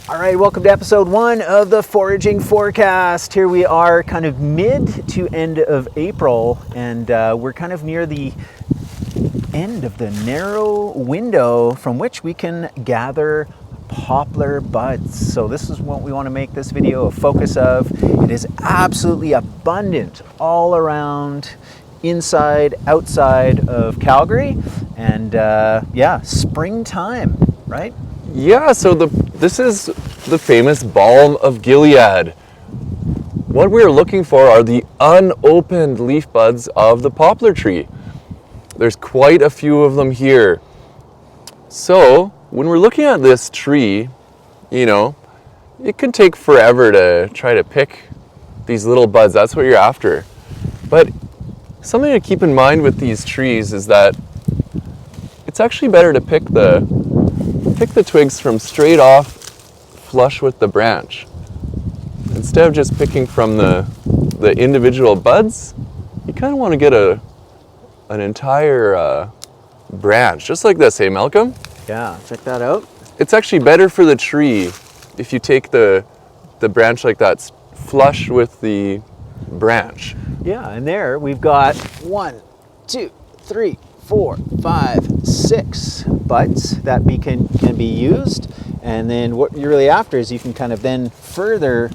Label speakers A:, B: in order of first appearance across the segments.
A: All right, welcome to episode 1 of the Foraging Forecast. Here we are kind of mid to end of April, and we're kind of near the end of the narrow window from which we can gather poplar buds. So this is what we want to make this video a focus of. It is absolutely abundant all around, inside, outside of Calgary, and yeah, springtime, right?
B: Yeah, so this is the famous Balm of Gilead. What we're looking for are the unopened leaf buds of the poplar tree. There's quite a few of them here. So when we're looking at this tree, you know, it can take forever to try to pick these little buds. That's what you're after. But something to keep in mind with these trees is that it's actually better to pick the twigs from straight off, flush with the branch. Instead of just picking from the individual buds, you kind of want to get an entire branch, just like this, hey Malcolm?
A: Yeah, check that out.
B: It's actually better for the tree if you take the branch like that, flush with the branch.
A: Yeah, and there we've got 1, 2, 3, 4, 5, 6 buds that can be used, and then what you're really after is you can kind of then further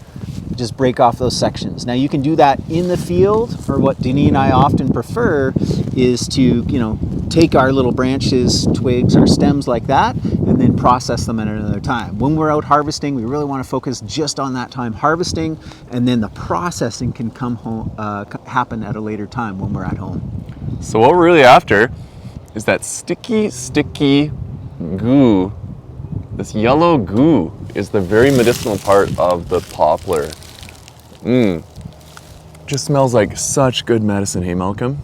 A: just break off those sections. Now you can do that in the field, or what Denis and I often prefer is to, you know, take our little branches, twigs, or stems like that, and then process them at another time. When we're out harvesting, we really want to focus just on that time harvesting, and then the processing can come home, happen at a later time when we're at home.
B: So what we're really after is that sticky goo. This yellow goo is the very medicinal part of the poplar. Just smells like such good medicine, hey Malcolm?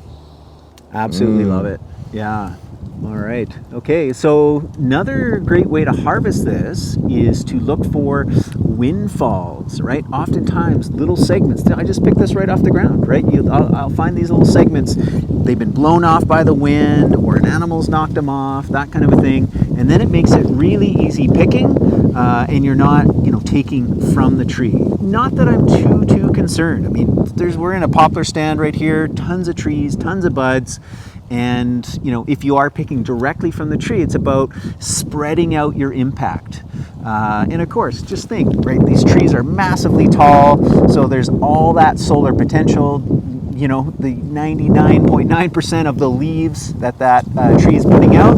A: Absolutely love it. Yeah. All right. Okay, so another great way to harvest this is to look for windfalls, right? Oftentimes, little segments. I just picked this right off the ground, right? I'll find these little segments. They've been blown off by the wind, or an animal's knocked them off, that kind of a thing. And then it makes it really easy picking, and you're not, you know, taking from the tree. Not that I'm too concerned. I mean, we're in a poplar stand right here, tons of trees, tons of buds. And, you know, if you are picking directly from the tree, it's about spreading out your impact. And of course, just think, right, these trees are massively tall, so there's all that solar potential. You know, the 99.9% of the leaves that tree is putting out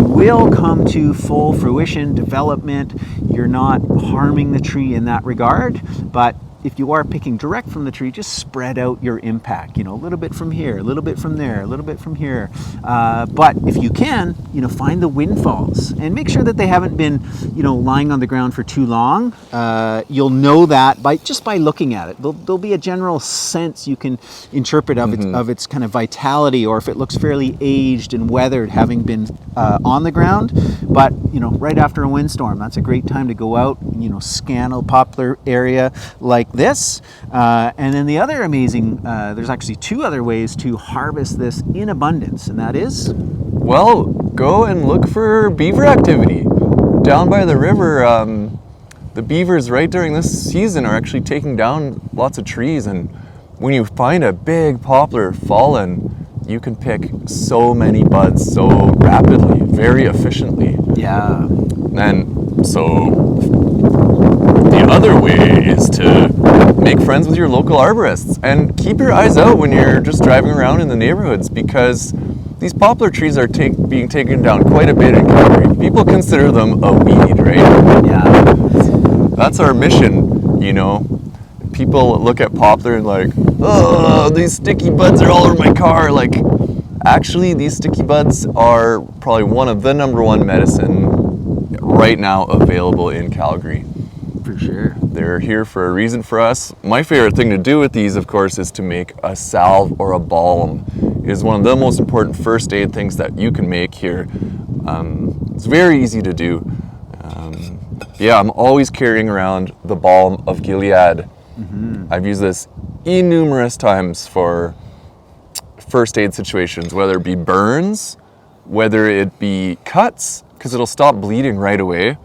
A: will come to full fruition, development. You're not harming the tree in that regard, but if you are picking direct from the tree, just spread out your impact, you know, a little bit from here, a little bit from there, a little bit from here. But if you can, you know, find the windfalls and make sure that they haven't been, you know, lying on the ground for too long. You'll know that by looking at it. There'll be a general sense you can interpret of its kind of vitality, or if it looks fairly aged and weathered, having been on the ground. But, you know, right after a windstorm, that's a great time to go out, you know, scan a poplar area like this. And then the other amazing, there's actually 2 other ways to harvest this in abundance, and that is?
B: Well, go and look for beaver activity. Down by the river, the beavers right during this season are actually taking down lots of trees, and when you find a big poplar fallen, you can pick so many buds so rapidly, very efficiently.
A: Yeah.
B: And so the other way is to make friends with your local arborists and keep your eyes out when you're just driving around in the neighborhoods, because these poplar trees are being taken down quite a bit in Calgary. People consider them a weed, right?
A: Yeah.
B: That's our mission, you know. People look at poplar and like, oh, these sticky buds are all over my car. Like, actually, these sticky buds are probably one of the #1 medicine right now available in Calgary.
A: For sure.
B: They're here for a reason for us. My favorite thing to do with these, of course, is to make a salve or a balm. It is one of the most important first aid things that you can make here. It's very easy to do. Yeah, I'm always carrying around the Balm of Gilead. I've used this innumerous times for first aid situations, whether it be burns, whether it be cuts, because it'll stop bleeding right away,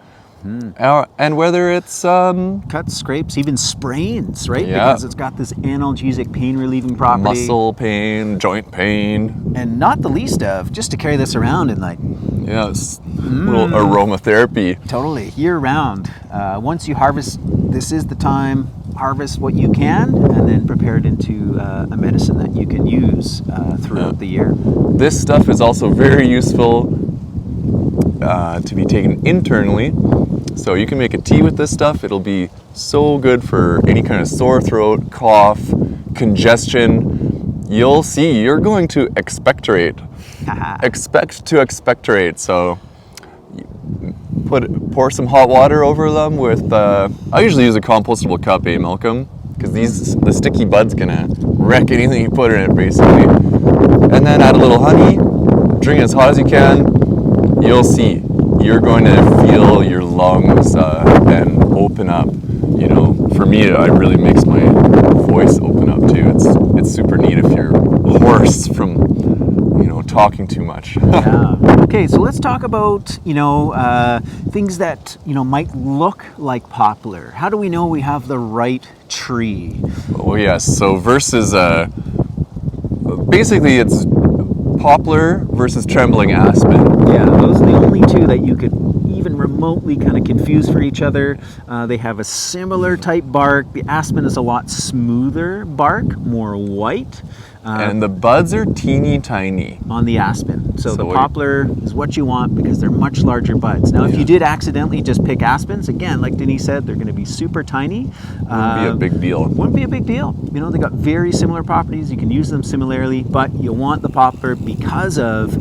B: And whether it's
A: Cuts, scrapes, even sprains, right?
B: Yeah.
A: Because it's got this analgesic pain relieving property.
B: muscle pain, joint pain,
A: And not the least of, just to carry this around and like
B: yes, little aromatherapy.
A: totally year round. Once you harvest, this is the time. Harvest what you can, and then prepare it into a medicine that you can use throughout the year.
B: This stuff is also very useful to be taken internally. So you can make a tea with this stuff. It'll be so good for any kind of sore throat, cough, congestion. You'll see, you're going to expectorate. Expect to expectorate. So pour some hot water over them with, I usually use a compostable cup, Malcolm? Because the sticky bud's gonna wreck anything you put in it, basically. And then add a little honey, drink it as hot as you can. You'll see, you're going to feel your lungs then open up. You know, for me, it really makes my voice open up too. It's super neat if you're hoarse from, talking too much.
A: Yeah. Okay, so let's talk about things that might look like poplar. How do we know we have the right tree?
B: Oh yes. So versus basically it's poplar versus trembling aspen.
A: Yeah, those are the only two that you could even remotely kind of confuse for each other. They have a similar type bark. The aspen is a lot smoother bark, more white.
B: And the buds are teeny tiny.
A: On the aspen. So the
B: what-
A: poplar is what you want because they're much larger buds. Now, if you did accidentally just pick aspens, again, like Denise said, they're going to be super tiny.
B: Wouldn't be a big deal.
A: Wouldn't be a big deal. They got very similar properties. You can use them similarly, but you want the poplar because of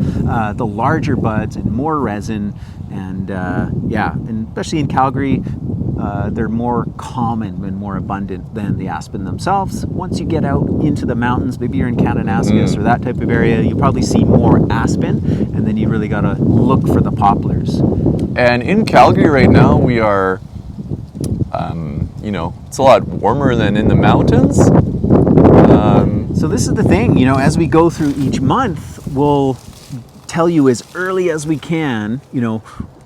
A: the larger buds and more resin. And and especially in Calgary, they're more common and more abundant than the aspen themselves. Once you get out into the mountains, maybe you're in Kananaskis or that type of area, you probably see more aspen, and then you really got to look for the poplars.
B: And in Calgary right now, we are, it's a lot warmer than in the mountains.
A: So this is the thing, as we go through each month, we'll tell you as early as we can,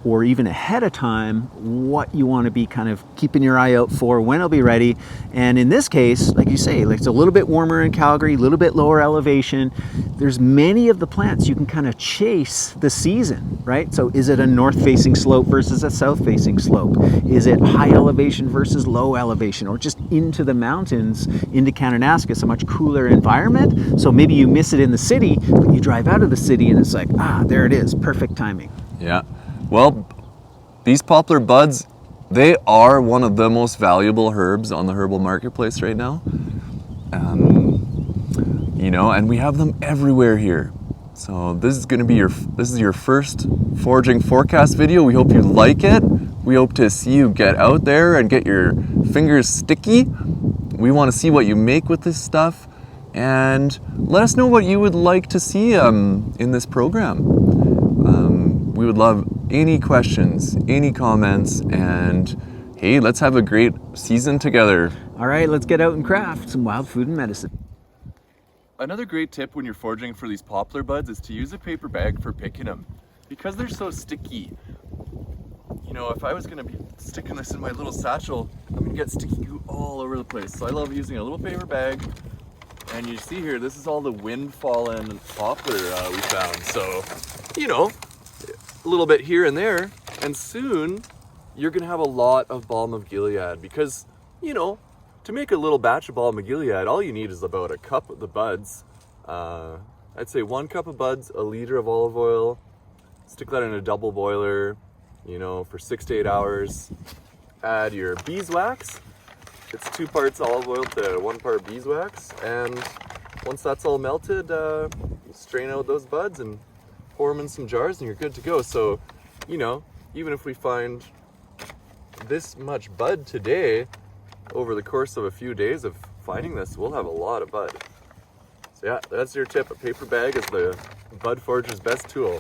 A: or even ahead of time, what you want to be kind of keeping your eye out for, when it'll be ready. And in this case, like you say, it's a little bit warmer in Calgary, a little bit lower elevation. There's many of the plants you can kind of chase the season, right? So is it a north-facing slope versus a south-facing slope? Is it high elevation versus low elevation, or just into the mountains, into Kananaskis, a much cooler environment? So maybe you miss it in the city, but you drive out of the city and it's like, there it is, perfect timing.
B: Yeah. Well, these poplar buds, they are one of the most valuable herbs on the herbal marketplace right now. And we have them everywhere here. So this is going to be your first foraging forecast video. We hope you like it. We hope to see you get out there and get your fingers sticky. We want to see what you make with this stuff, and let us know what you would like to see in this program. We would love any questions, any comments, and hey, let's have a great season together.
A: All right, let's get out and craft some wild food and medicine.
B: Another great tip when you're foraging for these poplar buds is to use a paper bag for picking them, because they're so sticky. If I was going to be sticking this in my little satchel, I'm going to get sticky goo all over the place. So I love using a little paper bag. And you see here, this is all the wind-fallen poplar we found. So, a little bit here and there, and soon you're going to have a lot of Balm of Gilead, because, to make a little batch of Balm of Gilead, all you need is about a cup of the buds. I'd say 1 cup of buds, a liter of olive oil, stick that in a double boiler, for 6 to 8 hours. Add your beeswax. It's 2 parts olive oil to 1 part beeswax, and once that's all melted, strain out those buds and pour them in some jars and you're good to go. So, even if we find this much bud today, over the course of a few days of finding this, we'll have a lot of bud. So yeah, that's your tip. A paper bag is the bud forager's best tool.